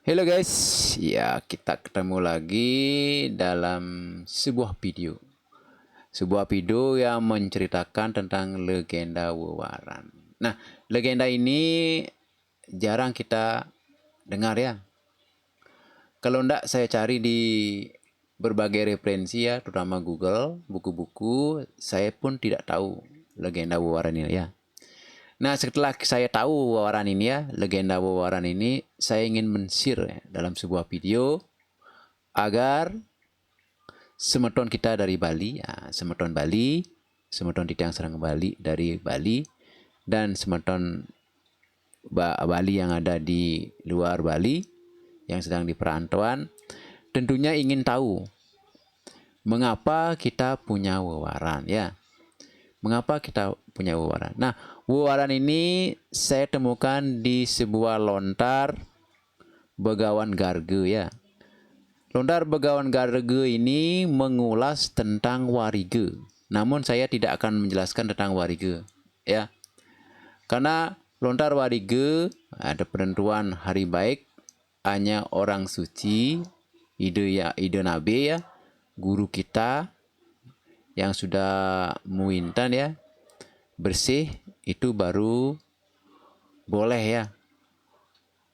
Halo guys, ya kita ketemu lagi dalam sebuah video. Sebuah video yang menceritakan tentang legenda Wewaran. Nah, legenda ini jarang kita dengar ya. Kalau enggak saya cari di berbagai referensi ya, terutama Google, buku-buku, saya pun tidak tahu legenda Wewaran ini ya. Nah, setelah saya tahu Wewaran ini ya, legenda Wewaran ini, saya ingin men-share ya, dalam sebuah video agar semeton kita dari Bali, ya, semeton Bali, semeton Titiang Serang Bali dari Bali, dan semeton Bali yang ada di luar Bali, yang sedang di perantauan, tentunya ingin tahu mengapa kita punya Wewaran ya. Mengapa kita punya Wewaran? Nah, Wewaran ini saya temukan di sebuah lontar Begawan Garge ya. Lontar Begawan Garge ini mengulas tentang warige. Namun saya tidak akan menjelaskan tentang warige ya. Karena lontar warige ada penentuan hari baik hanya orang suci, ide nabi ya, guru kita yang sudah muintan ya, bersih itu baru boleh ya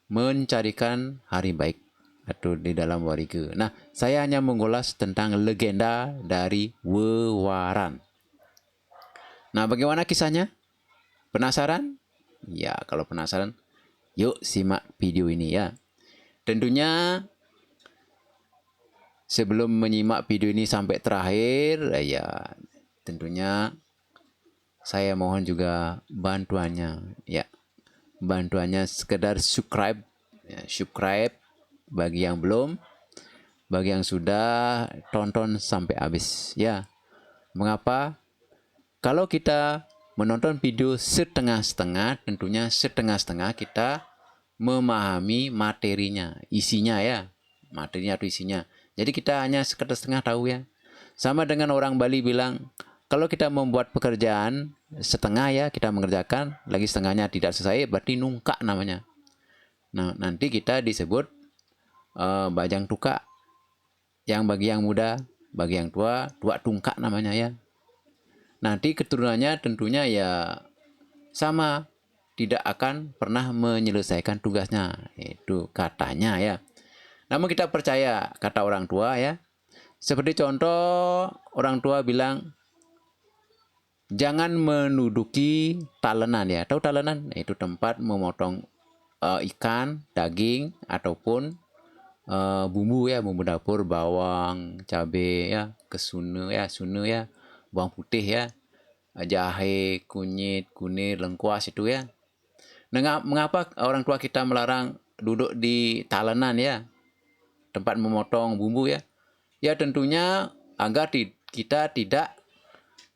mencarikan hari baik atau di dalam warige. Nah, saya hanya mengulas tentang legenda dari Wewaran. Nah, bagaimana kisahnya? Penasaran? Ya, kalau penasaran, yuk simak video ini ya. Tentunya sebelum menyimak video ini sampai terakhir, ya tentunya saya mohon juga bantuannya ya. Bantuannya sekedar subscribe ya, subscribe bagi yang belum, bagi yang sudah tonton sampai habis ya. Mengapa? Kalau kita menonton video setengah-setengah, tentunya setengah-setengah kita memahami materinya, isinya ya, materinya atau isinya. Jadi kita hanya sekedar setengah tahu ya. Sama dengan orang Bali bilang, kalau kita membuat pekerjaan setengah ya, kita mengerjakan, lagi setengahnya tidak selesai, berarti nungkak namanya. Nah, nanti kita disebut bajang tuka. Yang bagi yang muda, bagi yang tua, tua tungkak namanya ya. Nanti keturunannya tentunya ya sama, tidak akan pernah menyelesaikan tugasnya. Itu katanya ya. Namun kita percaya kata orang tua ya. Seperti contoh orang tua bilang, jangan menduduki talenan ya. Tahu talenan? Itu tempat memotong ikan, daging, ataupun bumbu ya, bumbu dapur, bawang, cabai ya, kesune ya, sune ya, bawang putih ya, jahe, kunyit, kunir, lengkuas itu ya. Nah, mengapa orang tua kita melarang duduk di talenan ya, tempat memotong bumbu ya? Ya tentunya agar kita tidak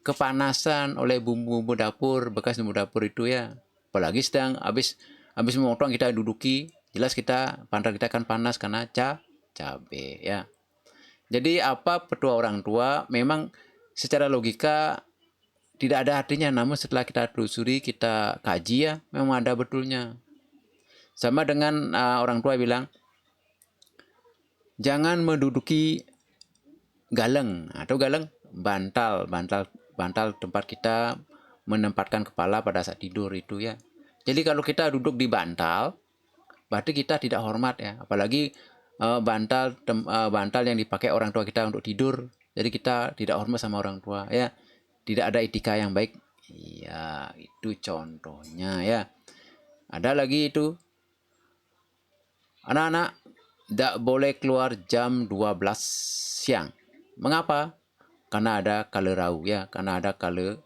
kepanasan oleh bumbu-bumbu dapur, bekas bumbu dapur itu ya. Apalagi sedang habis memotong kita duduki, jelas kita pantat kita akan panas karena cabai ya. Jadi apa petua orang tua memang secara logika tidak ada artinya, namun setelah kita telusuri, kita kaji ya, memang ada betulnya. Sama dengan orang tua bilang, jangan menduduki galeng atau galeng bantal tempat kita menempatkan kepala pada saat tidur itu ya. Jadi kalau kita duduk di bantal, berarti kita tidak hormat ya. Apalagi bantal yang dipakai orang tua kita untuk tidur. Jadi kita tidak hormat sama orang tua ya. Tidak ada etika yang baik. Iya, itu contohnya ya. Ada lagi itu, anak-anak tidak boleh keluar jam 12 siang. Mengapa? Karena ada kala rau ya, karena ada kala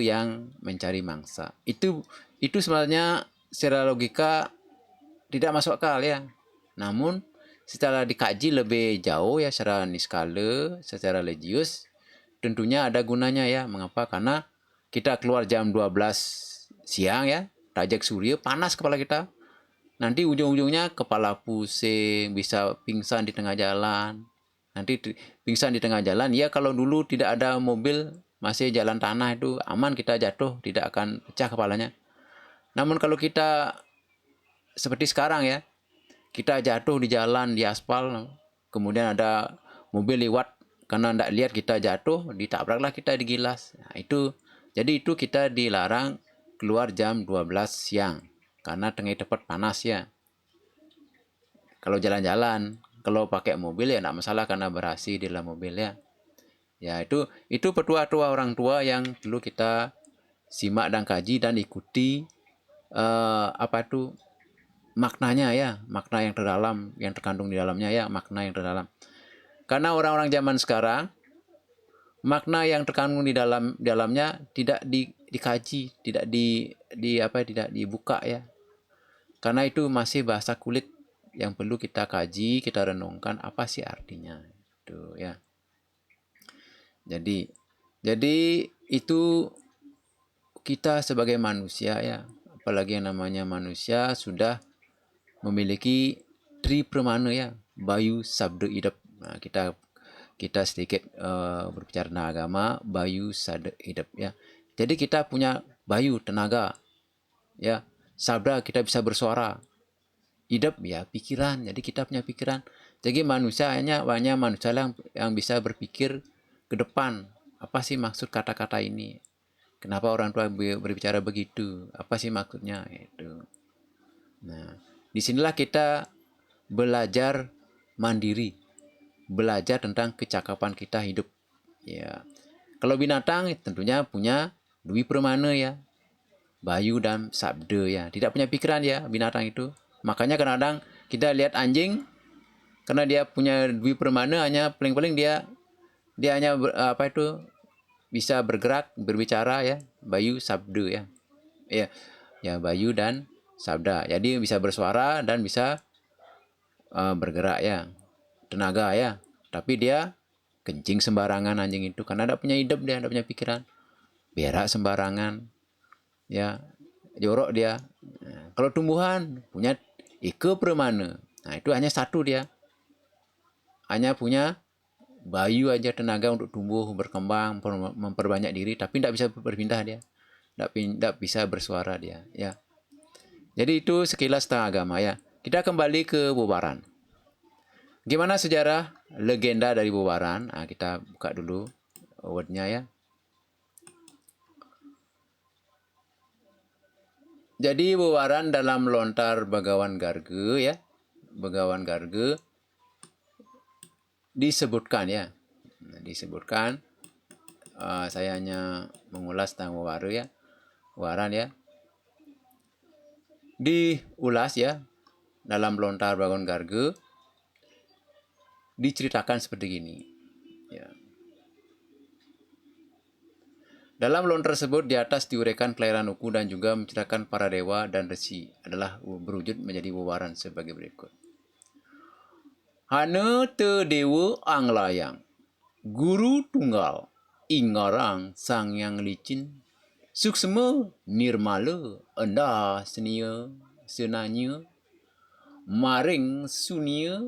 yang mencari mangsa. Itu sebenarnya secara logika tidak masuk akal ya. Namun setelah dikaji lebih jauh ya secara niskala, secara religius, tentunya ada gunanya ya. Mengapa? Karena kita keluar jam 12 siang ya, tajak surya, panas kepala kita. Nanti ujung-ujungnya kepala pusing, bisa pingsan di tengah jalan. Nanti pingsan di tengah jalan, ya kalau dulu tidak ada mobil, masih jalan tanah itu aman, kita jatuh, tidak akan pecah kepalanya. Namun kalau kita seperti sekarang ya, kita jatuh di jalan, di aspal, kemudian ada mobil lewat, karena tidak lihat kita jatuh, ditabraklah kita di gilas. Nah, jadi itu kita dilarang keluar jam 12 siang karena tengah tepat panas ya. Kalau jalan-jalan, kalau pakai mobil ya tidak masalah karena berasi di dalam mobil ya. Ya itu petua-tua orang tua yang perlu kita simak dan kaji dan ikuti maknanya ya, makna yang terdalam yang terkandung di dalamnya ya, makna yang terdalam. Karena orang-orang zaman sekarang makna yang terkandung di dalamnya tidak dikaji, tidak tidak dibuka ya. Karena itu masih bahasa kulit yang perlu kita kaji, kita renungkan apa sih artinya itu ya. Jadi itu kita sebagai manusia ya, apalagi yang namanya manusia sudah memiliki tri pramana ya, bayu sabda idap. Nah, kita sedikit berbicara tentang agama, bayu sabda idap ya. Jadi kita punya bayu tenaga ya, sabda kita bisa bersuara, idap ya pikiran. Jadi kita punya pikiran. Jadi manusia hanya manusia yang bisa berpikir ke depan. Apa sih maksud kata-kata ini? Kenapa orang tua berbicara begitu? Apa sih maksudnya? Itu. Nah, disinilah kita belajar mandiri, belajar tentang kecakapan kita hidup. Ya, kalau binatang tentunya punya dwi pramana ya, bayu dan sabda ya. Tidak punya pikiran ya binatang itu. Makanya kadang-kadang kita lihat anjing, karena dia punya dwi pramana, hanya paling-paling dia hanya bisa bergerak, berbicara ya, bayu sabda ya. Ya bayu dan sabda. Jadi bisa bersuara dan bisa bergerak ya, tenaga ya. Tapi dia kencing sembarangan anjing itu karena tidak punya hidup, dia tidak punya pikiran. Berak sembarangan ya, jorok dia. Nah, kalau tumbuhan punya ika pramana. Nah, itu hanya satu dia. Hanya punya bayu aja, tenaga untuk tumbuh, berkembang, memperbanyak diri, tapi tidak bisa berpindah dia. Tidak bisa bersuara dia ya. Jadi itu sekilas tentang agama ya. Kita kembali ke Bubaran. Gimana sejarah legenda dari Bubaran? Nah, kita buka dulu wordnya ya. Jadi Bubaran dalam lontar Bagawan Garge ya. Bagawan Garge disebutkan ya. Disebutkan, saya hanya mengulas tentang Bubaran ya. Diulas ya dalam lontar Bagawan Garge, diceritakan seperti ini ya. Dalam lontar tersebut di atas diuraikan kelahiran Uku dan juga menceritakan para dewa dan resi adalah berwujud menjadi Bubaran sebagai berikut. Hana te dewa anglayang, guru tunggal, ingarang sang yang licin, suksma nirmala, enda senia senanya, maring sunia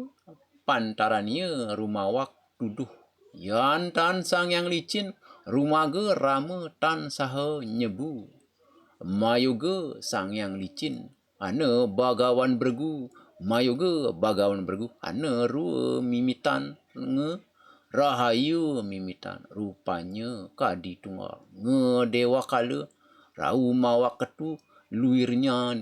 pantaranya rumawak tuduh, yan tan sang yang licin, rumaga rama tan saha nyebu, mayoga sang yang licin, ana bagawan bergu, mayoga bagawan bergu, ana rua mimitan nge rahayu mimitan, rupanya kadi tunggal, nge dewa kala, rau mawak ketu, luirnya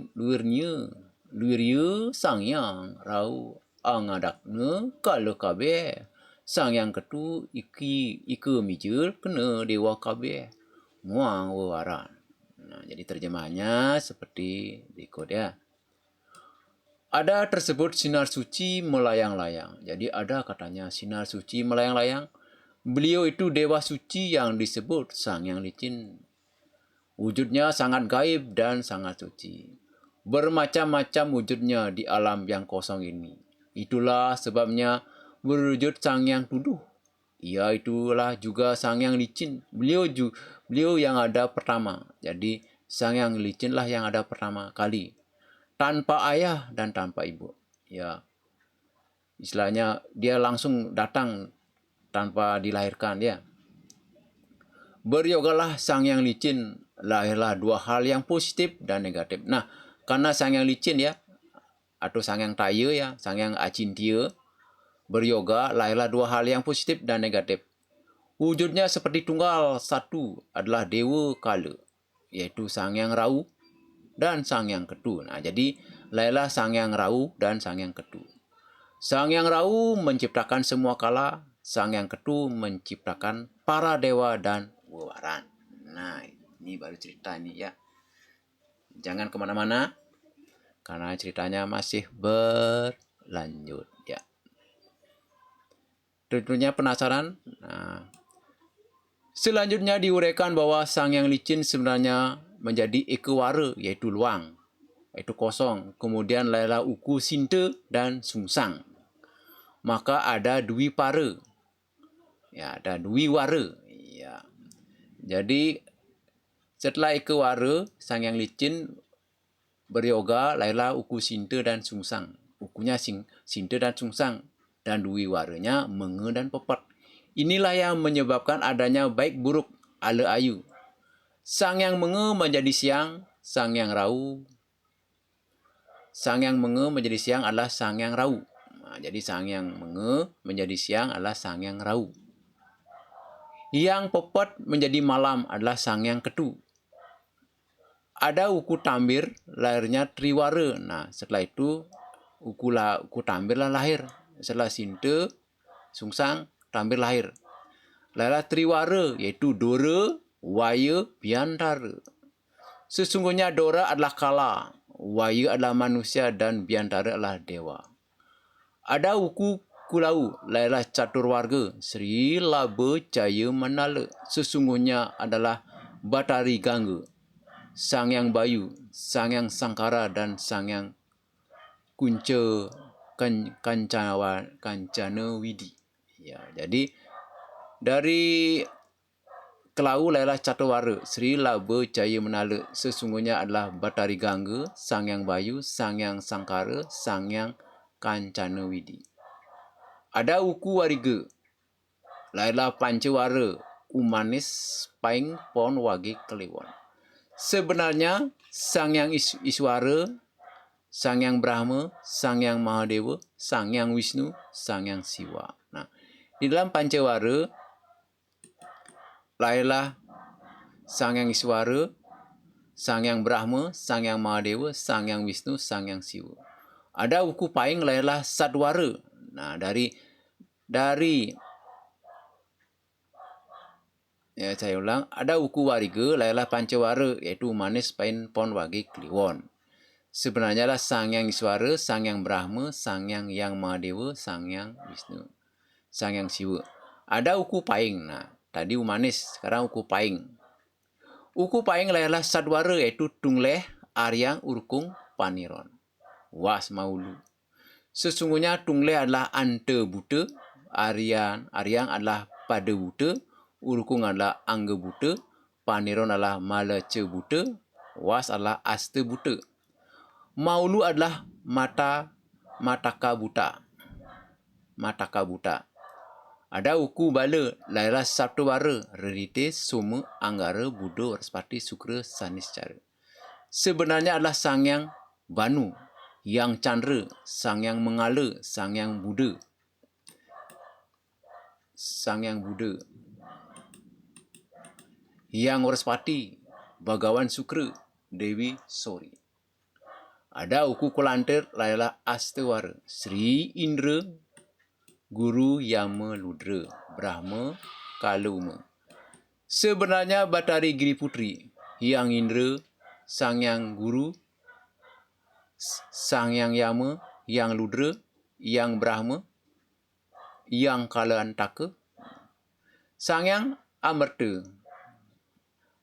sang yang rau angadakna kala kabe, sang yang ketu ika mijil kena dewa kabe, muang wawaran. Nah, jadi terjemahannya seperti berikut ya. Ada tersebut sinar suci melayang-layang. Jadi ada katanya sinar suci melayang-layang. Beliau itu dewa suci yang disebut sang yang licin. Wujudnya sangat gaib dan sangat suci. Bermacam-macam wujudnya di alam yang kosong ini. Itulah sebabnya berwujud sang yang tuduh. Ia itulah juga sang yang licin. Beliau yang ada pertama. Jadi sang yang licin lah yang ada pertama kali. Tanpa ayah dan tanpa ibu. Ya, istilahnya dia langsung datang tanpa dilahirkan ya. Beryogalah sang yang licin, lahirlah dua hal yang positif dan negatif. Nah, karena sang yang licin ya, atau Sangyang Taya ya, Sangyang Acintya beryoga lahirlah dua hal yang positif dan negatif. Wujudnya seperti tunggal satu adalah Dewa Kala, yaitu Sangyang Rahu dan Sangyang Ketu. Nah, jadi lahirlah Sangyang Rahu dan Sangyang Ketu. Sangyang Rahu menciptakan semua kala, Sangyang Ketu menciptakan para dewa dan wewaran. Nah, ini baru cerita nih ya. Jangan kemana-mana, karena ceritanya masih berlanjut ya. Tentunya penasaran? Nah, selanjutnya diuraikan bahwa Sangyang Licin sebenarnya menjadi ekawara, yaitu luang, yaitu kosong. Kemudian lahirlah Uku Sinta dan Sungsang. Maka ada Dwi Para. Ya, ada Dwi Wara. Ya. Jadi setelah ekawara, Sangyang Licin beryoga, lahirlah Uku Sinta dan Sungsang. Ukunya Sinta dan Sungsang. Dan Dwi Waranya Menge dan Pepat. Inilah yang menyebabkan adanya baik buruk ala ayu. Sangyang Menge menjadi siang, Sangyang Rahu. Sangyang Menge menjadi siang adalah Sangyang Rahu. Nah, jadi Sangyang Menge menjadi siang adalah Sangyang Rahu. Yang Pepat menjadi malam adalah Sangyang Ketu. Ada Uku Tambir, lahirnya Triwara. Nah, setelah itu Uku Tambir lah lahir. Setelah Sinta, Sungsang, Tambir lahir. Lahirlah Triwara, yaitu Dora, Waya, Biantara. Sesungguhnya Dora adalah kala, Waya adalah manusia, dan Biantara adalah dewa. Ada Uku Kulau, lahirlah Caturwarga, Sri Laba Jaya Manala. Sesungguhnya adalah Batari Gangga, Sangyang Bayu, Sangyang Sangkara, dan Sangyang Kunca Kancana Widi. Ya, jadi dari Kelau lahirlah Caturwara, Sri Laba Jaya Menala. Sesungguhnya adalah Batari Gangga, Sangyang Bayu, Sangyang Sangkara, Sangyang Kancana Widi. Ada Uku Wariga, lahirlah Pancawara, Umanis, Paing, Pon, Wage, Kliwon. Sebenarnya Sangyang Iswara, Sangyang Brahma, Sangyang Mahadewa, Sangyang Wisnu, Sangyang Siwa. Nah, di dalam Pancawara lahirlah Sangyang Iswara, Sangyang Brahma, Sangyang Mahadewa, Sangyang Wisnu, Sangyang Siwa. Ada Uku Paing, lahirlah Sadwara. Nah, dari saya ulang, ada Uku Wariga, lahirlah Pancawara, yaitu Manis, Pain, Pon, Wage, Kliwon. Sebenarnya lah Sangyang Iswara, Sangyang Brahma, Sangyang Yang Mahadewa, Sangyang Wisnu, Sangyang Siwa. Ada Uku Paing. Nah, tadi Umanis, sekarang Uku Paing. Uku Paing lahirlah Sadwara, yaitu Tungleh, Aryang, Urkung, Paniron, Was, Maulu. Sesungguhnya Tungleh adalah Anta Buta, Aryang adalah Pada Buta, Urkung adalah Angga Buta, Paniron adalah Malaca Buta, Was adalah Asta Buta. Maulu adalah Mataka Buta. Ada Uku Bala, lahirlah Saptawara, Redite, Soma, Anggara, Buddha, Warspati, Sukra, Saniscara. Sebenarnya adalah Sangyang Banu, Yang Chandra, Sangyang Mengala, Sangyang Buddha. Yang Warspati, Bagawan Sukra, Dewi Sori. Ada Uku Kulantir, lahirlah Astawara, Sri Indra, Guru Yama Ludra, Brahma Kaluma. Sebenarnya Batari Giri Putri, Hyang Indra, Sangyang Guru, Sangyang Yama, Yang Ludra, Yang Brahma, Yang Kalantaka, Sangyang Amerta.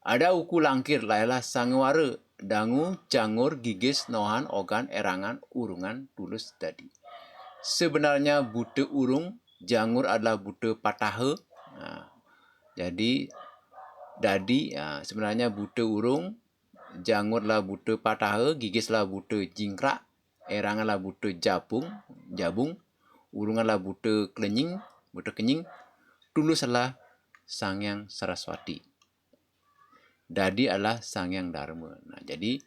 Ada Uku Langkir, lahirlah Sangwara, Dangu, Jangur, Gigis, Nohan, Ogan, Erangan, Urungan, Tulus, Dadi. Sebenarnya buta urung, jangur adalah buta pataha. Nah, jadi Dadi sebenarnya buta urung, jangur lah buta pataha, gigis lah buta jingkrak, erangan lah buta jabung, urungan lah buta kenying, tulus adalah Sangyang Saraswati. Dadi adalah Sangyang Dharma. Nah, jadi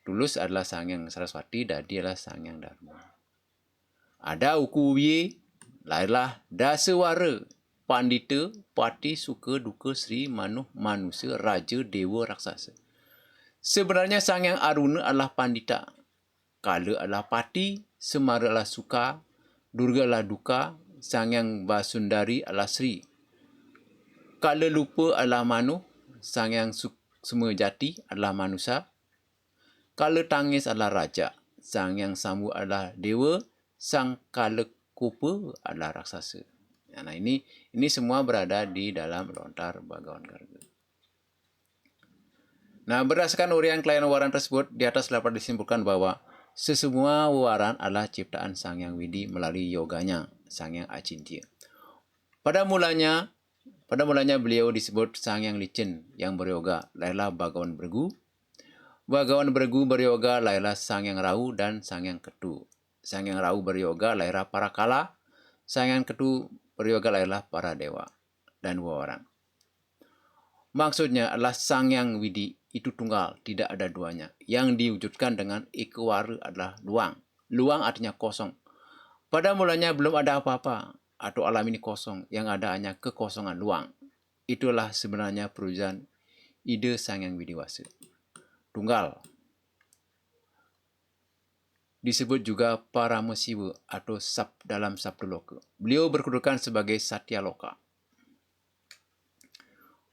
Tulus adalah Sangyang Saraswati, Dadi adalah Sangyang Dharma. Ada ukuwi, lahirlah Dasawara, Pandita, Pati, Suka, Duka, Sri, Manuh, Manusia, Raja, Dewa, Raksasa. Sebenarnya Sangyang Aruna adalah Pandita, Kala adalah Pati, Semara adalah Suka, Durga adalah Duka, Sangyang Basundari adalah Sri. Kala lupa adalah Manuh, Sangyang Semajati adalah Manusia. Kala tangis adalah Raja, Sangyang Sambu adalah Dewa, Sang Kala Kupa adalah Raksasa. Nah, ini semua berada di dalam lontar Bhagawan Garga. Nah, berdasarkan uraian klien waran tersebut, di atas dapat disimpulkan bahwa sesemua waran adalah ciptaan Sangyang Widi melalui yoganya, Sangyang Acintya. Pada mulanya beliau disebut Sangyang Licin yang beryoga, lahirlah Bhagawan Bregu. Bhagawan Bregu beryoga, lahirlah Sangyang Rahu dan Sangyang Ketu. Sangyang Rahu beryoga, lahirlah para kala. Sangyang Ketu beryoga, lahirlah para dewa dan waran. Maksudnya adalah Sangyang Widi itu tunggal, tidak ada duanya. Yang diwujudkan dengan Ekawara adalah luang. Luang artinya kosong. Pada mulanya belum ada apa-apa atau alam ini kosong, yang ada hanya kekosongan luang. Itulah sebenarnya perwujudan ide Sangyang Widiwasa. Tunggal. Disebut juga Paramasiwa atau dalam Sabdaloka. Beliau berkedudukan sebagai Satyaloka.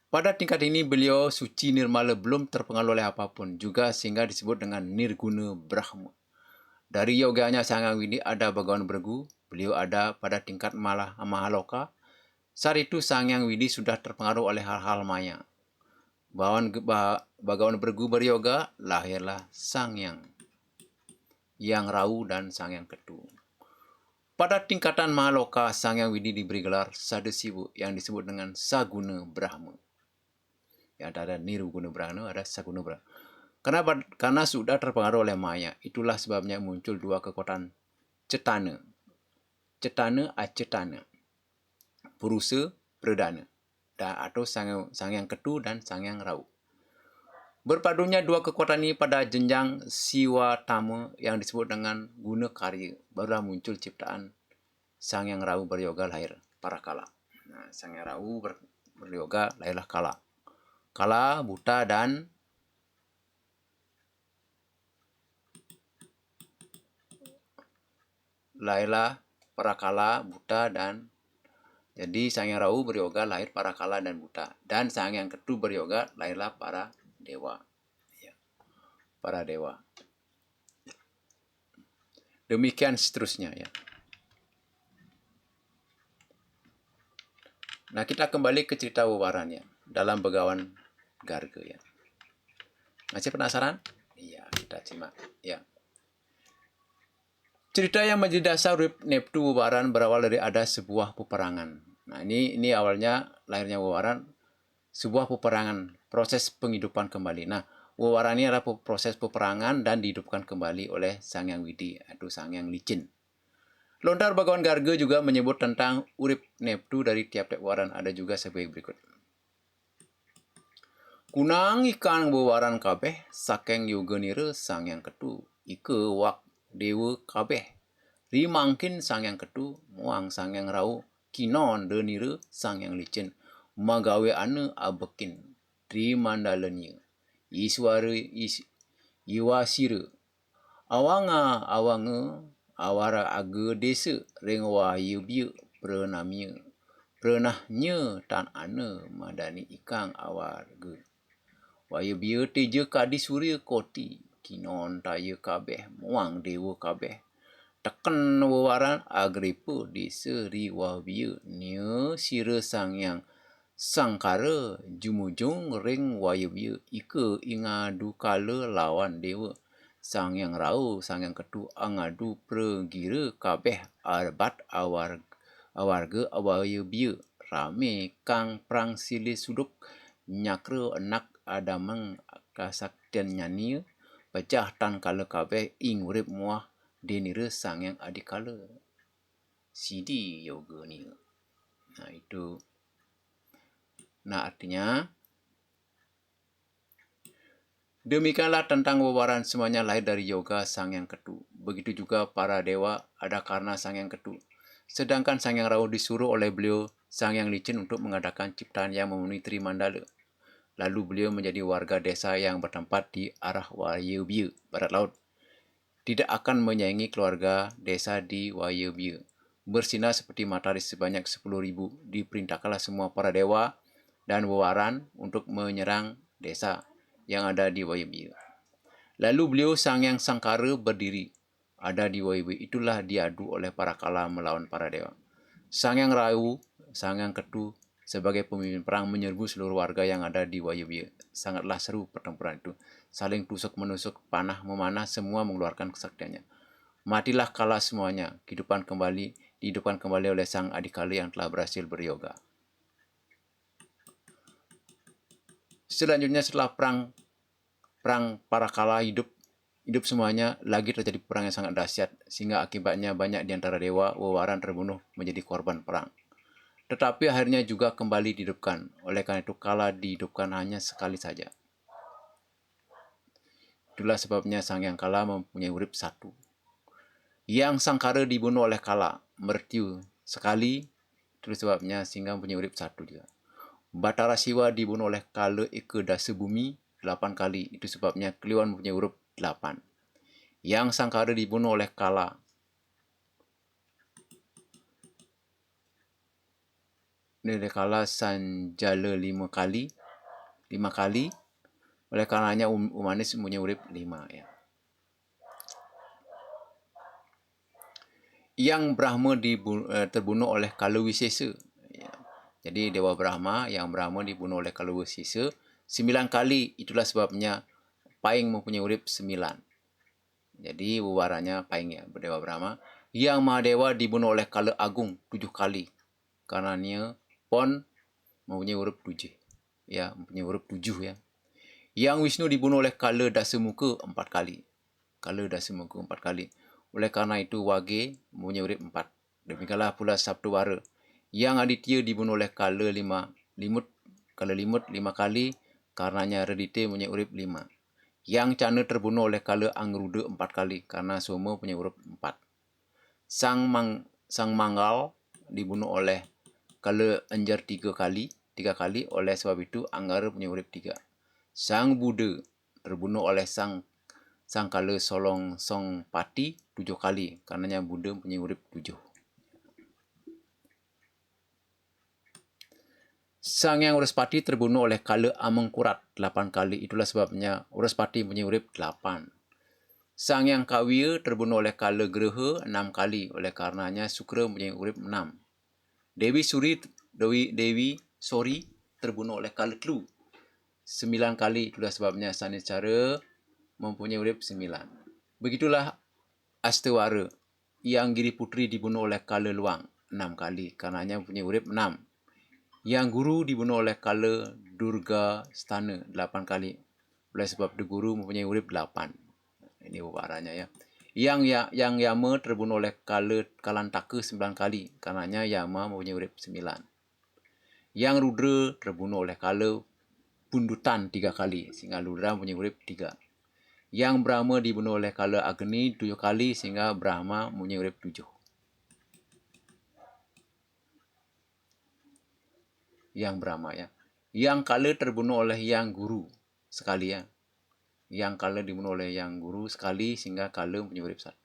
Pada tingkat ini beliau suci nirmala, belum terpengaruh oleh apapun, juga sehingga disebut dengan Nirguna Brahma. Dari yoganya Sangyang Widi ada Bhagawan Bregu, beliau ada pada tingkat Mahaloka. Saat itu Sangyang Widi sudah terpengaruh oleh hal-hal maya. Bhagawan Bregu beryoga, lahirlah Sangyang yang Rahu dan Sangyang Ketu. Pada tingkatan Mahaloka, Sangyang Widi diberi gelar Sadasiwa yang disebut dengan Saguna Brahma. Yang ada Nirguna Brahma, ada Saguna Brahma. Karena sudah terpengaruh oleh maya, itulah sebabnya muncul dua kekuatan cetana. Cetana acetana. Purusa Pradana. Atau Sangyang Ketu dan Sangyang Rahu. Berpadunya dua kekuatan ini pada jenjang Siwatama yang disebut dengan guna karya, barulah muncul ciptaan Sangyang Rahu beryoga, lahir para kala. Nah, Sangyang Rahu beryoga, lahirlah kala. Kala, buta, dan lahirlah para kala, buta, dan jadi Sangyang Rahu beryoga, lahir para kala dan buta. Dan Sangyang Ketu beryoga, lahirlah para dewa. Ya, para dewa. Demikian seterusnya ya. Nah, kita kembali ke cerita wawarannya dalam Bhagawan Garga ya. Masih penasaran? Iya, kita simak ya. Cerita yang menjadi dasar urip Neptu Wawaran berawal dari ada sebuah peperangan. Nah, ini awalnya lahirnya Wawaran, sebuah peperangan, proses penghidupan kembali. Nah, Wawaran ini adalah proses peperangan dan dihidupkan kembali oleh Sangyang Widi atau Sangyang Licin. Lontar Bhagawan Garga juga menyebut tentang urip Neptu dari tiap-tiap waran, ada juga sebagai berikut. Kunang ikan wawaran kabeh, sakeng yoga nira Sangyang Ketu, ika wak dewa kabeh. Rimangkin Sangyang Ketu, muang Sangyang Rahu, kinon de nira Sangyang Licin, magawe ana abekin, trimandalanya, iswara iwasira, awanga awara aga desa, ring wahyu biya pranamya, pranahnya tan ana madani ikang awarga. Wahyu biya teja kadi surya koti, kinon taya kabeh, muang dewa kabeh. Teken wawaran agripa desa riwahbiya, nia sira Sangyang Sangkara, jumujung ring wayubya, ika ingadu kala lawan dewa. Sangyang Rahu, Sangyang Ketu angadu pragira kabeh arbat awarga awayubya, rame kang prang sile suduk, nyakra enak adamang kasaktian nyania, pecah tan kala kabeh ing urip muah denira Sangyang Adikala. Sidi yoga ni. Nah, itu. Nah, artinya Demikianlah tentang wewaran semuanya lahir dari yoga Sang Yang Ketu. Begitu juga para dewa ada karena Sang Yang Ketu. Sedangkan Sang Yang Rahu disuruh oleh beliau Sang Yang Licin untuk mengadakan ciptaan yang memenuhi Trimandala. Lalu beliau menjadi warga desa yang bertempat di arah Wayubia, barat laut. Tidak akan menyaingi keluarga desa di Wayubia. Bersinar seperti matahari sebanyak 10.000. Diperintahkanlah semua para dewa dan wewaran untuk menyerang desa yang ada di Wayubia. Lalu beliau Sang Yang Sangkara berdiri. Ada di Wayubia. Itulah diadu oleh para kala melawan para dewa. Sang Yang Rahu, Sang Yang Ketu sebagai pemimpin perang menyerbu seluruh warga yang ada di Wayubia. Sangatlah seru pertempuran itu. Saling tusuk-menusuk, panah memanah, semua mengeluarkan kesaktiannya. Matilah kala semuanya, dihidupkan kembali oleh Sang Adikala yang telah berhasil beryoga. Selanjutnya setelah perang para kala hidup semuanya, lagi terjadi perang yang sangat dahsyat, sehingga akibatnya banyak di antara dewa wewaran terbunuh menjadi korban perang. Tetapi akhirnya juga kembali dihidupkan. Oleh karena itu kala dihidupkan hanya sekali saja. Itulah sebabnya Sang Yang Kala mempunyai urip satu. Yang Sangkara dibunuh oleh Kala, mertiu sekali. Itulah sebabnya sehingga mempunyai urip satu juga. Batara Siwa dibunuh oleh Kala Eka Dasa Bumi 8 kali. Itu sebabnya Kliwon mempunyai urip 8. Yang Sangkara dibunuh oleh Kala. Ini oleh Kala Sanjala 5 kali. 5 kali. Oleh karenanya Umanis mempunyai urip 5 ya. Yang Brahma terbunuh oleh Kala Wisesa. Ya. Jadi Dewa Brahma, yang Brahma dibunuh oleh Kala Wisesa 9 kali. Itulah sebabnya Paing mempunyai urip 9. Jadi wewarannya Paing ya, Dewa Brahma. Yang Mahadewa dibunuh oleh Kala Agung 7 kali. Karenanya Pon mempunyai urip 7. Ya, mempunyai urip 7 ya. Yang Wisnu dibunuh oleh Kala Dasamuka 4 kali. Kala Dasamuka 4 kali. Oleh karena itu Wage mempunyai urip 4. Demikianlah pula Sabtawara. Yang Aditya dibunuh oleh Kala Limut 5 kali. Karenanya Redite mempunyai urip 5. Yang Cana terbunuh oleh Kala Angruda 4 kali. Karena Soma mempunyai urip 4. Sang Manggal dibunuh oleh Kala Anjar 3 kali. Oleh sebab itu Anggara mempunyai urip 3. Sang Buddha terbunuh oleh Sang Kala Solong Song Pati 7 kali. Karenanya Buddha mempunyai urip 7. Sang Yang Uraspati terbunuh oleh Kala Amengkurat 8 kali. Itulah sebabnya Uraspati mempunyai urip 8. Sang Yang Kawya terbunuh oleh Kala Graha 6 kali. Oleh karenanya Sukra mempunyai urip 6. Dewi Sori terbunuh oleh Kala Tlu 9 kali. Itulah sebabnya Sanicara mempunyai urip 9. Begitulah Astawara. Yang Giri Putri dibunuh oleh Kala Luang 6 kali. Karenanya mempunyai urip 6. Yang Guru dibunuh oleh Kala Durga Stana 8 kali. Oleh sebab The Guru mempunyai urip 8. Ini wewarannya ya. Yang Yama terbunuh oleh Kala Kalantaka 9 kali. Karenanya Yama mempunyai urip 9. Yang Rudra terbunuh oleh Kala Pundutan 3 kali. Sehingga Rudra mempunyai urip 3. Yang Brahma dibunuh oleh Kala Agni 7 kali. Sehingga Brahma mempunyai urip 7. Yang Brahma ya. Yang Kala terbunuh oleh Yang Guru sekali ya. Yang Kala dibunuh oleh Yang Guru sekali sehingga Kala mempunyai urip 1.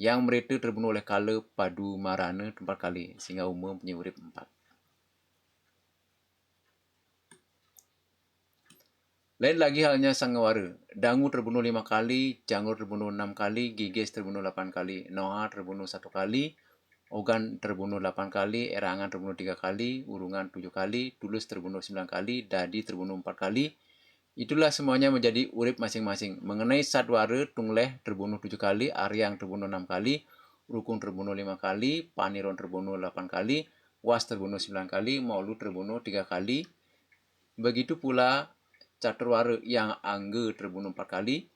Yang Mereta terbunuh oleh Kala Padu Marana 4 kali sehingga Uma mempunyai urip 4. Lain lagi halnya Sangawara. Dangu terbunuh 5 kali, Jangur terbunuh 6 kali, Giges terbunuh 8 kali, Noha terbunuh 1 kali, Ogan terbunuh 8 kali, Erangan terbunuh 3 kali, Urungan 7 kali, Tulus terbunuh 9 kali, Dadi terbunuh 4 kali. Itulah semuanya menjadi urip masing-masing. Mengenai Sadwara, Tungleh terbunuh 7 kali, Aryang terbunuh 6 kali, Rukun terbunuh 5 kali, Paniron terbunuh 8 kali, Was terbunuh 9 kali, Maulu terbunuh 3 kali. Begitu pula Caturwara yang Angga terbunuh 4 kali,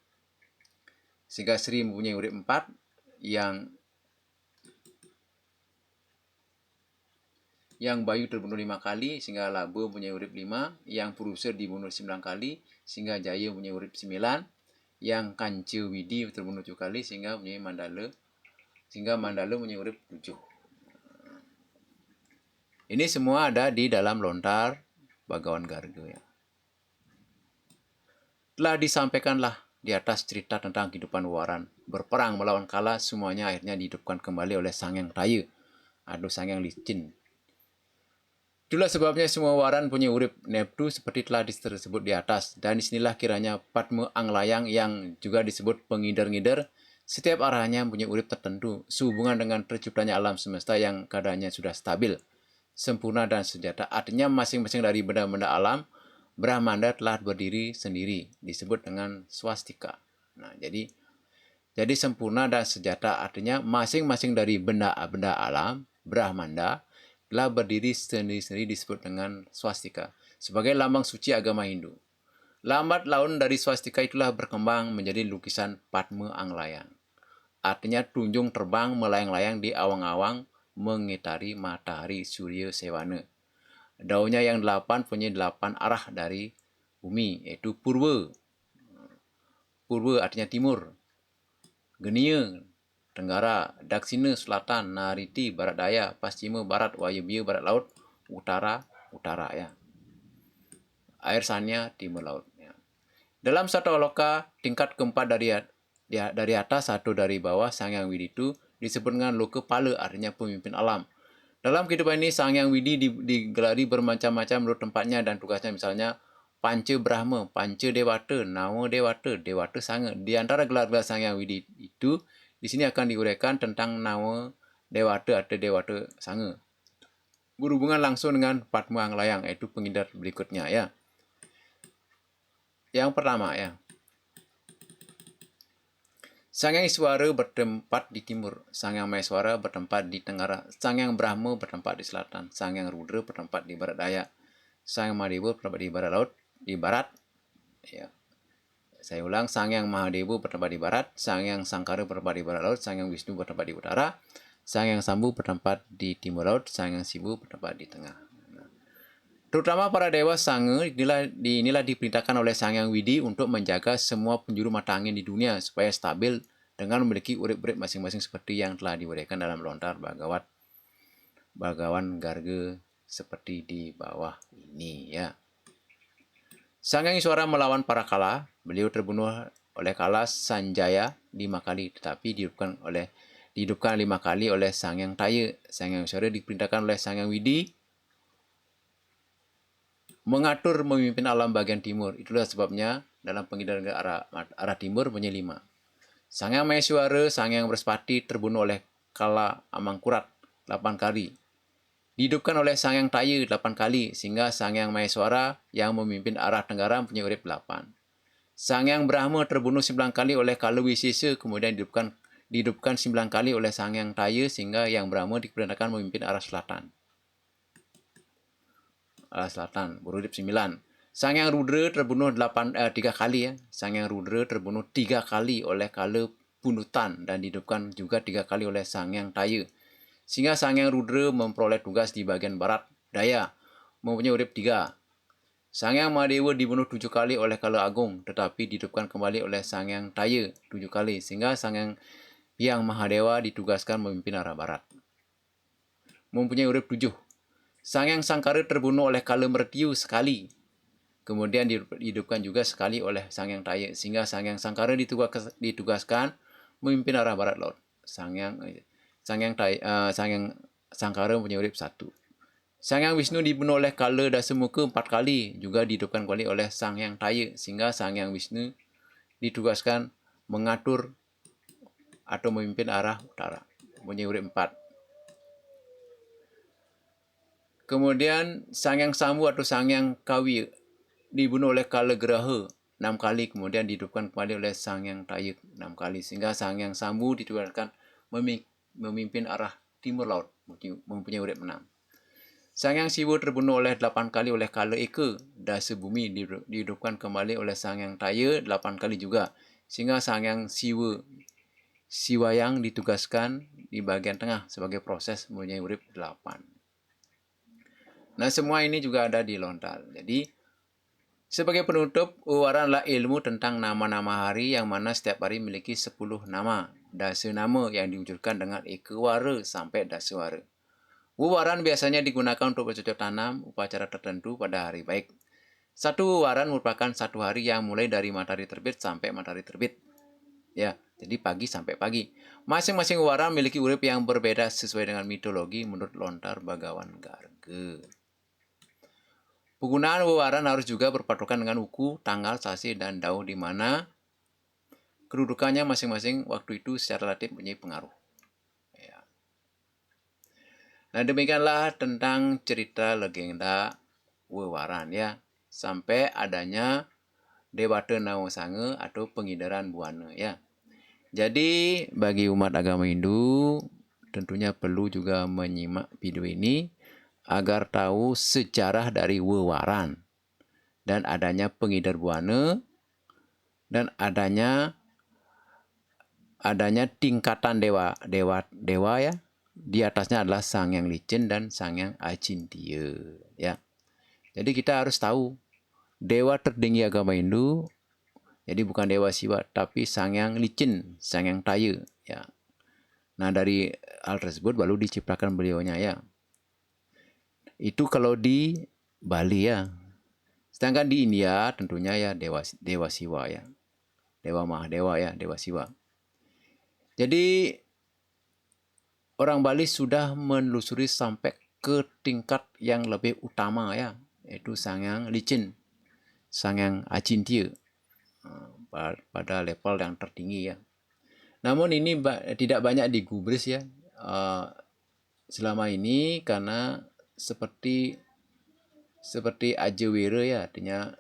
sehingga Sri mempunyai urip 4. Yang Bayu terbunuh 5 kali sehingga Laba punya urip 5. Yang Purusir dibunuh 9 kali sehingga Jaya punya urip 9. Yang Kanca Widi terbunuh 7 kali sehingga punya Mandala. Sehingga Mandala punya urip 7. Ini semua ada di dalam lontar Bagawan Garga ya. Telah disampaikanlah di atas cerita tentang kehidupan Waran. Berperang melawan Kala, semuanya akhirnya dihidupkan kembali oleh Sang Hyang Taya atau Sang Hyang Licin. Itulah sebabnya semua Waran punya urip neptu seperti telah disebut di atas. Dan disinilah kiranya Padma Anglayang yang juga disebut pengider-ngider, setiap arahnya punya urip tertentu, sehubungan dengan terciptanya alam semesta yang keadaannya sudah stabil, sempurna dan sejata. Artinya masing-masing dari benda-benda alam, Brahmanda telah berdiri sendiri, disebut dengan swastika. Nah, jadi sempurna dan sejata artinya masing-masing dari benda-benda alam, Brahmanda, telah berdiri sendiri-sendiri disebut dengan swastika, sebagai lambang suci agama Hindu. Lambat laun dari swastika itulah berkembang menjadi lukisan Padma Anglayang. Artinya tunjung terbang melayang-layang di awang-awang mengitari matahari Surya Sewana. Daunnya yang 8 punya 8 arah dari bumi, yaitu Purwa. Purwa artinya timur. Genia, Tenggara. Daksina, selatan. Nariti, barat daya. Paschima, barat. Wayubia, barat laut. Utara, utara ya. Air Sanya, timur laut. Ya. Dalam satu loka, tingkat keempat dari atas, satu dari bawah, Sang Hyang Widi itu disebut dengan loka pala, artinya pemimpin alam. Dalam kehidupan ini, Sang Hyang Widi digelari bermacam-macam menurut tempatnya dan tugasnya. Misalnya, Panca Brahma, Panca Dewata, Nawa Dewata, Dewata Sanga. Di antara gelar-gelar Sang Hyang Widi itu, di sini akan diuraikan tentang Nawa Dewata atau Dewata Sanga. Berhubungan langsung dengan Padma Anglayang, yaitu pengindar berikutnya ya. Yang pertama ya. Sang Hyang Iswara bertempat di timur, Sang Hyang Maheswara bertempat di tenggara, Sang Hyang Brahma bertempat di selatan, Sang Hyang Rudra bertempat di barat daya, Sang Hyang Mahadewa bertempat di barat laut, di barat. Ya. Saya ulang, Sang Hyang Mahadewa bertempat di barat, Sang Hyang Sangkara bertempat di barat laut, Sang Hyang Wisnu bertempat di utara, Sang Hyang Sambu bertempat di timur laut, Sang Hyang Sibu bertempat di tengah. Terutama para dewa Sanga inilah diperintahkan oleh Sang Hyang Widi untuk menjaga semua penjuru mata angin di dunia supaya stabil dengan memiliki urip-urip masing-masing seperti yang telah diuraikan dalam lontar Bagawan Garga seperti di bawah ini ya. Sang Hyang Iswara melawan para Kala, beliau terbunuh oleh Kala Sanjaya 5 kali, tetapi dihidupkan 5 kali oleh Sang Hyang Taya. Sang Hyang Iswara diperintahkan oleh Sang Hyang Widi mengatur memimpin alam bagian timur. Itulah sebabnya dalam pengidaran arah timur punya 5. Sang Hyang Maheswara, Sang Hyang Brihaspati terbunuh oleh Kala Amangkurat 8 kali. Dihidupkan oleh Sang Hyang Taya 8 kali, sehingga Sang Hyang Maheswara yang memimpin arah tenggara punya urip 8. Sang Hyang Brahma terbunuh 9 kali oleh Kala Wisesa, kemudian dihidupkan 9 kali oleh Sang Hyang Taya, sehingga Yang Brahma diperintahkan memimpin arah selatan. Berurip 9. Sang Hyang Rudra terbunuh 3 kali ya. Sang Hyang Rudra terbunuh 3 kali oleh Kala Punutan dan dihidupkan juga 3 kali oleh Sang Hyang Taya. Sehingga Sang Hyang Rudra memperoleh tugas di bagian barat daya, mempunyai urip 3. Sang Hyang Mahadewa dibunuh 7 kali oleh Kala Agung, tetapi dihidupkan kembali oleh Sang Hyang Taya 7 kali, sehingga Sang Hyang Mahadewa ditugaskan memimpin arah barat. Mempunyai urip 7. Sang Hyang Sangkara terbunuh oleh Kala Mertiu sekali. Kemudian dihidupkan juga sekali oleh Sang Hyang Taya, sehingga Sang Hyang Sangkara ditugaskan memimpin arah barat laut. Sang Hyang Sangkara punya urip 1. Sang Hyang Wisnu dibunuh oleh Kala Dasamuka 4 kali, juga dihidupkan kembali oleh Sang Hyang Taya, sehingga Sang Hyang Wisnu ditugaskan mengatur atau memimpin arah utara. Punya urip 4. Kemudian Sang Hyang Sambu atau Sang Hyang Kawi dibunuh oleh Kala Geraha 6 kali, kemudian dihidupkan kembali oleh Sang Hyang Taya 6 kali, sehingga Sang Hyang Sambu ditugaskan memimpin arah timur laut, mempunyai urip 6. Sang Hyang Siwa terbunuh oleh 8 kali oleh Kala Eka Dasa Bumi, dihidupkan kembali oleh Sang Hyang Taya 8 kali juga, sehingga Sang Hyang Siwayang ditugaskan di bagian tengah sebagai proses mempunyai urip 8. Nah, semua ini juga ada di lontar. Jadi, sebagai penutup, Uwaran adalah ilmu tentang nama-nama hari yang mana setiap hari memiliki 10 nama. Dasa nama yang diwujudkan dengan ekawara sampai dasawara. Uwaran biasanya digunakan untuk bercocok tanam upacara tertentu pada hari baik. Satu uwaran merupakan satu hari yang mulai dari matahari terbit sampai matahari terbit. Ya, jadi pagi sampai pagi. Masing-masing uwaran memiliki urip yang berbeda sesuai dengan mitologi menurut lontar Bagawan Garga. Penggunaan uwaran harus juga berpatokan dengan uku, tanggal, sasi, dan dao di mana kedudukannya masing-masing waktu itu secara relatif mempunyai pengaruh. Ya. Nah, demikianlah tentang cerita legenda Wewaran ya, sampai adanya Dewata Nawasanga atau pengidaran buana ya. Jadi bagi umat agama Hindu tentunya perlu juga menyimak video ini agar tahu sejarah dari Wewaran dan adanya pengidar buana dan adanya tingkatan dewa ya. Di atasnya adalah Sang Yang Licin dan Sang Yang Acintya ya. Jadi kita harus tahu dewa tertinggi agama Hindu jadi bukan Dewa Siwa tapi Sang Yang Licin, Sang Yang Taya ya. Nah, dari hal tersebut baru diciptakan beliaunya ya. Itu kalau di Bali ya. Sedangkan di India tentunya ya Dewa Siwa ya. Dewa Mahadewa ya, Dewa Siwa. Jadi orang Bali sudah menelusuri sampai ke tingkat yang lebih utama ya, yaitu Sang Yang Licin, Sang Yang Acintya pada level yang tertinggi ya. Namun ini tidak banyak digubris ya selama ini karena seperti ajawira ya, artinya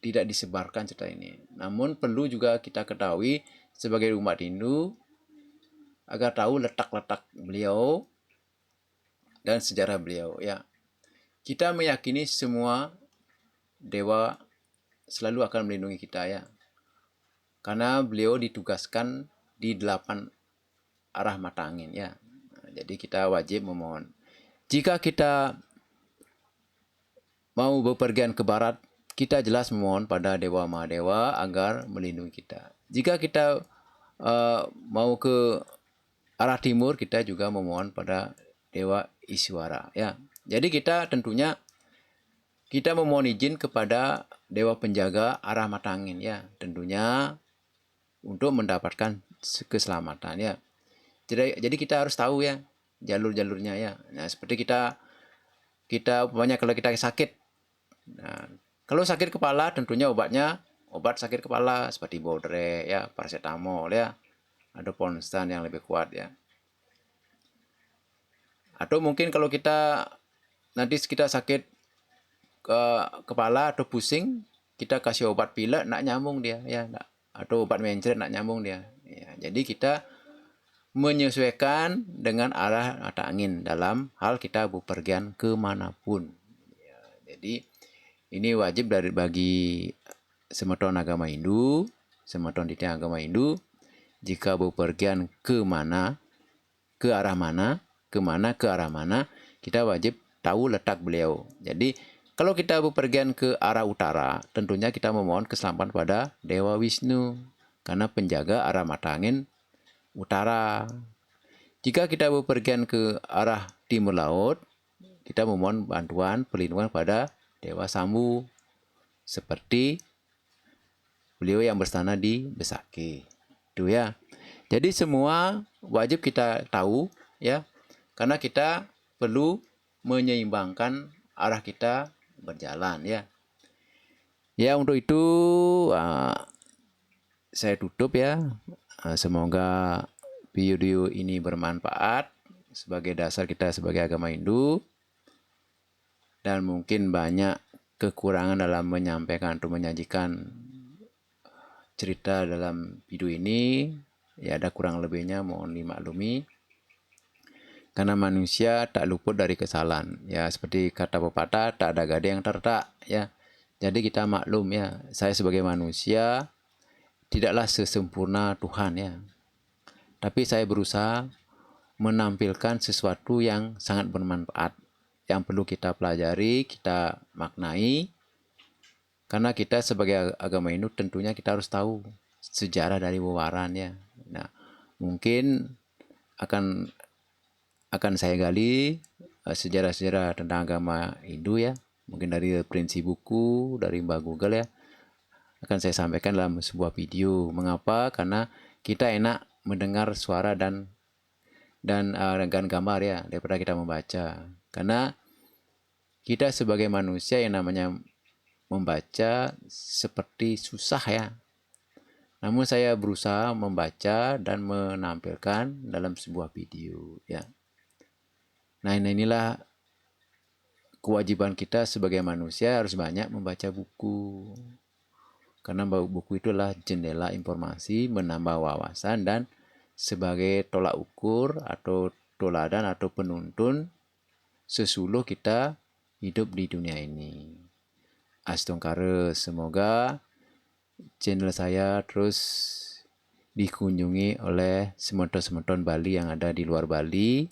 tidak disebarkan cerita ini. Namun perlu juga kita ketahui sebagai umat Hindu agar tahu letak-letak beliau dan sejarah beliau ya. Kita meyakini semua dewa selalu akan melindungi kita ya. Karena beliau ditugaskan di 8 arah mata angin ya. Jadi kita wajib memohon. Jika kita mau bepergian ke barat, kita jelas memohon pada Dewa Mahadewa agar melindungi kita. Jika kita mau ke arah timur, kita juga memohon pada Dewa Iswara ya. Jadi kita tentunya kita memohon izin kepada Dewa Penjaga arah mata angin ya. Tentunya untuk mendapatkan keselamatan ya. Jadi kita harus tahu ya jalur-jalurnya ya. Nah, seperti kita umpamanya kalau kita sakit. Nah, kalau sakit kepala tentunya obat sakit kepala seperti Bodre ya, paracetamol ya. Ada Ponstan yang lebih kuat ya. Atau mungkin kalau nanti kita sakit ke kepala atau pusing, kita kasih obat pilek nak nyambung dia ya, atau obat mencret nak nyambung dia. Ya, jadi kita menyesuaikan dengan arah mata angin dalam hal kita bepergian kemanapun. Ya, jadi ini wajib bagi semeton agama Hindu, semeton di agama Hindu, jika bepergian kemana, ke arah mana, kemana, ke arah mana, kita wajib tahu letak beliau. Jadi kalau kita bepergian ke arah utara, tentunya kita memohon keselamatan pada Dewa Wisnu karena penjaga arah mata angin utara. Jika kita bepergian ke arah timur laut, kita memohon bantuan perlindungan pada Dewa Sambu seperti beliau yang bersana di Besaki. Itu ya. Jadi semua wajib kita tahu ya, karena kita perlu menyeimbangkan arah kita berjalan ya. Ya, untuk itu saya tutup ya. Semoga video ini bermanfaat sebagai dasar kita sebagai agama Hindu. Dan mungkin banyak kekurangan dalam menyampaikan atau menyajikan cerita dalam video ini. Ya, ada kurang lebihnya mohon dimaklumi. Karena manusia tak luput dari kesalahan. Ya, seperti kata pepatah, tak ada gading yang tertak ya. Jadi kita maklum ya, saya sebagai manusia tidaklah sesempurna Tuhan ya. Tapi saya berusaha menampilkan sesuatu yang sangat bermanfaat yang perlu kita pelajari, kita maknai. Karena kita sebagai agama Hindu tentunya kita harus tahu sejarah dari Wewaran ya. Nah, mungkin akan saya gali sejarah-sejarah tentang agama Hindu ya. Mungkin dari referensi buku, dari Mbak Google ya. Akan saya sampaikan dalam sebuah video. Mengapa? Karena kita enak mendengar suara dan gambar ya daripada kita membaca. Karena kita sebagai manusia yang namanya membaca seperti susah ya. Namun saya berusaha membaca dan menampilkan dalam sebuah video ya. Nah, inilah kewajiban kita sebagai manusia, harus banyak membaca buku. Karena buku itulah jendela informasi, menambah wawasan dan sebagai tolak ukur atau toladan atau penuntun sesuluh kita hidup di dunia ini. Astungkara, semoga channel saya terus dikunjungi oleh semeton-semeton Bali yang ada di luar Bali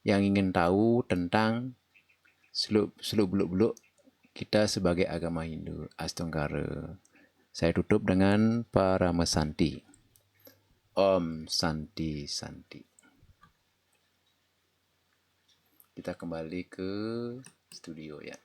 yang ingin tahu tentang seluk beluk kita sebagai agama Hindu. Astungkara. Saya tutup dengan Paramesanti. Om Santi Santi. Kita kembali ke studio ya.